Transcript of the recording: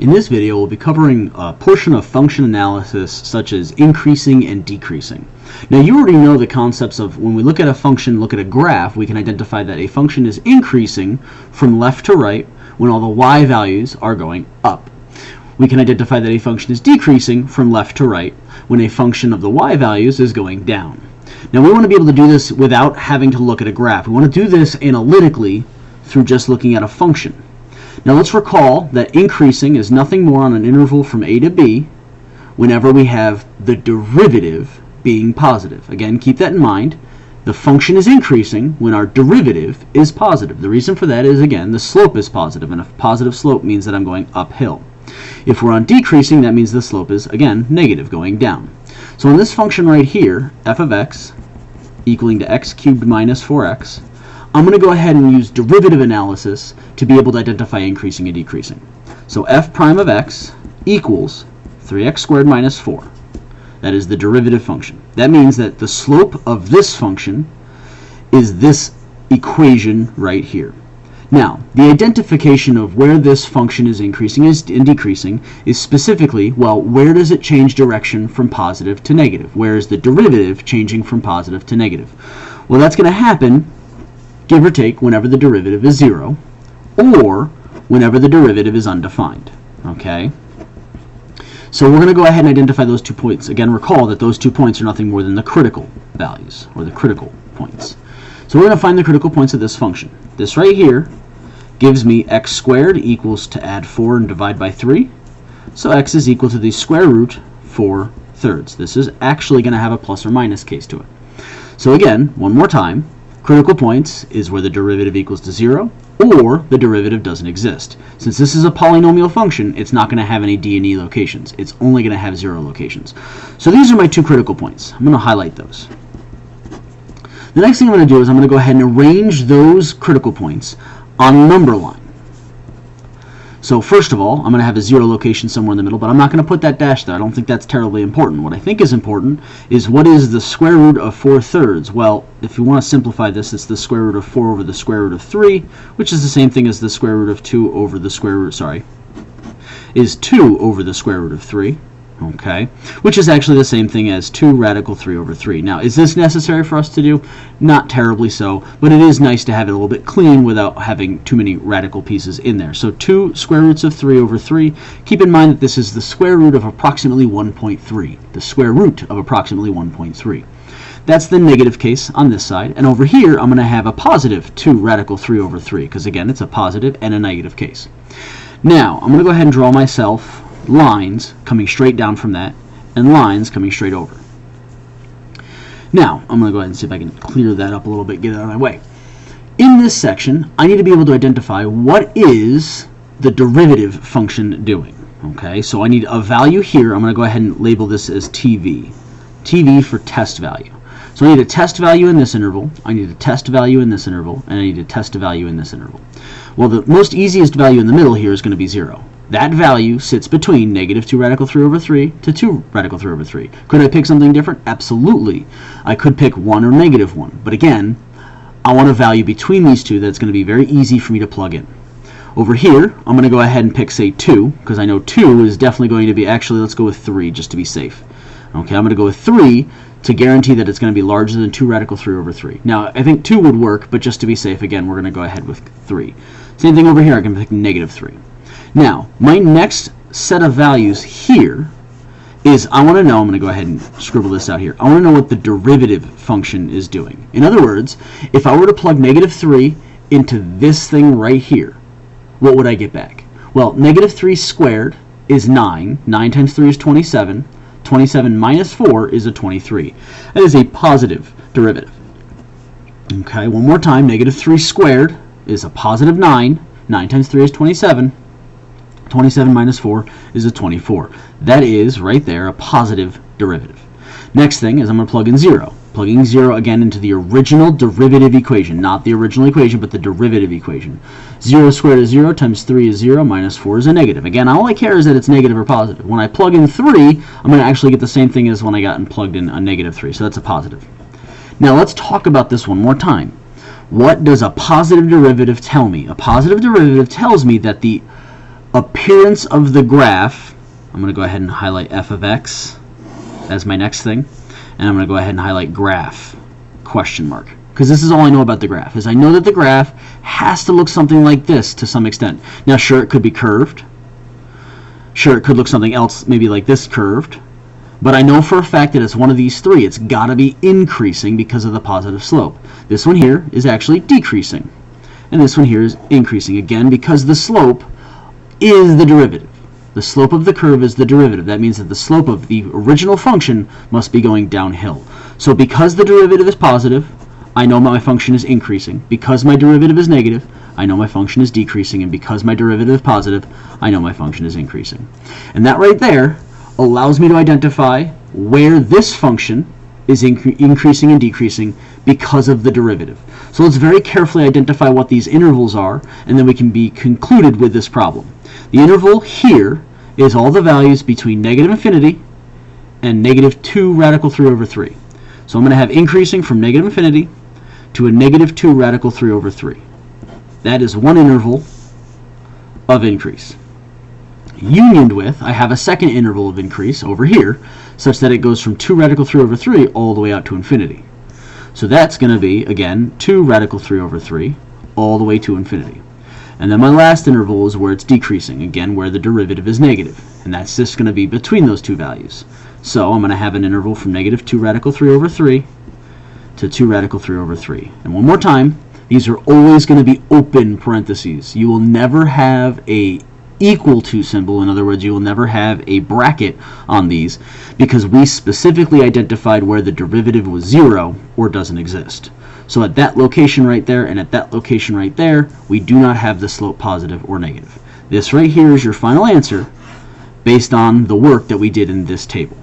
In this video, we'll be covering a portion of function analysis such as increasing and decreasing. Now, you already know the concepts of when we look at a function, look at a graph, we can identify that a function is increasing from left to right when all the y values are going up. We can identify that a function is decreasing from left to right when a function of the y values is going down. Now, we want to be able to do this without having to look at a graph. We want to do this analytically through just looking at a function. Now let's recall that increasing is nothing more on an interval from a to b whenever we have the derivative being positive. Again, keep that in mind. The function is increasing when our derivative is positive. The reason for that is, again, the slope is positive, and a positive slope means that I'm going uphill. If we're on decreasing, that means the slope is, again, negative, going down. So in this function right here, f of x equaling to x cubed minus 4x, I'm going to go ahead and use derivative analysis to be able to identify increasing and decreasing. So f prime of x equals 3x squared minus 4. That is the derivative function. That means that the slope of this function is this equation right here. Now, the identification of where this function is increasing and decreasing is specifically, well, where does it change direction from positive to negative? Where is the derivative changing from positive to negative? Well, that's going to happen, give or take, whenever the derivative is 0 or whenever the derivative is undefined. Okay? So we're going to go ahead and identify those 2 points. Again, recall that those 2 points are nothing more than the critical values, or the critical points. So we're going to find the critical points of this function. This right here gives me x squared equals to add 4 and divide by 3. So x is equal to the square root 4 thirds. This is actually going to have a plus or minus case to it. So again, one more time, critical points is where the derivative equals to 0 or the derivative doesn't exist. Since this is a polynomial function, it's not going to have any d and e locations. It's only going to have 0 locations. So these are my 2 critical points. I'm going to highlight those. The next thing I'm going to do is I'm going to go ahead and arrange those critical points on a number line. So first of all, I'm going to have a 0 location somewhere in the middle, but I'm not going to put that dash there. I don't think that's terribly important. What I think is important is what is the square root of 4 thirds? Well, if you want to simplify this, it's the square root of 4 over the square root of 3, which is the same thing as the square root of 2 over the square root, is 2 over the square root of 3. Okay, which is actually the same thing as 2 radical 3 over 3. Now, is this necessary for us to do? Not terribly so, but it is nice to have it a little bit clean without having too many radical pieces in there. So 2 square roots of 3 over 3. Keep in mind that this is the square root of approximately 1.3. The square root of approximately 1.3. That's the negative case on this side. And over here, I'm going to have a positive 2 radical 3 over 3, because again, it's a positive and a negative case. Now, I'm going to go ahead and draw myself lines coming straight down from that and lines coming straight over. Now, I'm going to go ahead and see if I can clear that up a little bit, get it out of my way. In this section, I need to be able to identify what is the derivative function doing. Okay, so I need a value here. I'm going to go ahead and label this as TV. TV for test value. So I need a test value in this interval, I need a test value in this interval, and I need a test value in this interval. Well, the most easiest value in the middle here is going to be 0. That value sits between negative 2 radical 3 over 3 to 2 radical 3 over 3. Could I pick something different? Absolutely. I could pick 1 or negative 1. But again, I want a value between these two that's going to be very easy for me to plug in. Over here, I'm going to go ahead and pick, say, 2, because I know 2 is definitely going to be, actually, let's go with 3 just to be safe. Okay, I'm going to go with 3 to guarantee that it's going to be larger than 2 radical 3 over 3. Now, I think 2 would work, but just to be safe, again, we're going to go ahead with 3. Same thing over here, I can pick negative 3. Now, my next set of values here is I want to know, I'm going to go ahead and scribble this out here, I want to know what the derivative function is doing. In other words, if I were to plug negative 3 into this thing right here, what would I get back? Well, negative 3 squared is 9. 9 times 3 is 27. 27 minus 4 is a 23. That is a positive derivative. Okay, one more time, negative 3 squared is a positive 9. 9 times 3 is 27. 27 minus 4 is a 24. That is, right there, a positive derivative. Next thing is I'm going to plug in 0. Plugging 0 again into the original derivative equation. Not the original equation, but the derivative equation. 0 squared is 0 times 3 is 0 minus 4 is a negative. Again, all I care is that it's negative or positive. When I plug in 3, I'm going to actually get the same thing as when I got and plugged in a negative 3. So that's a positive. Now let's talk about this one more time. What does a positive derivative tell me? A positive derivative tells me that the appearance of the graph, I'm going to go ahead and highlight f of x as my next thing, and I'm going to go ahead and highlight graph, question mark, because this is all I know about the graph, is I know that the graph has to look something like this to some extent. Now sure, it could be curved, sure, it could look something else, maybe like this curved, but I know for a fact that it's one of these three. It's got to be increasing because of the positive slope. This one here is actually decreasing, and this one here is increasing, again because the slope is the derivative. The slope of the curve is the derivative. That means that the slope of the original function must be going downhill. So because the derivative is positive, I know my function is increasing. Because my derivative is negative, I know my function is decreasing. And because my derivative is positive, I know my function is increasing. And that right there allows me to identify where this function is increasing and decreasing because of the derivative. So let's very carefully identify what these intervals are, and then we can be concluded with this problem. The interval here is all the values between negative infinity and negative 2 radical 3 over 3. So I'm going to have increasing from negative infinity to a negative 2 radical 3 over 3. That is one interval of increase. Unioned with, I have a second interval of increase over here, such that it goes from 2 radical 3 over 3 all the way out to infinity. So that's going to be, again, 2 radical 3 over 3 all the way to infinity. And then my last interval is where it's decreasing, again, where the derivative is negative. And that's just going to be between those two values. So I'm going to have an interval from negative 2 radical 3 over 3 to 2 radical 3 over 3. And one more time, these are always going to be open parentheses. You will never have a equal to symbol. In other words, you will never have a bracket on these because we specifically identified where the derivative was 0 or doesn't exist. So at that location right there and at that location right there, we do not have the slope positive or negative. This right here is your final answer based on the work that we did in this table.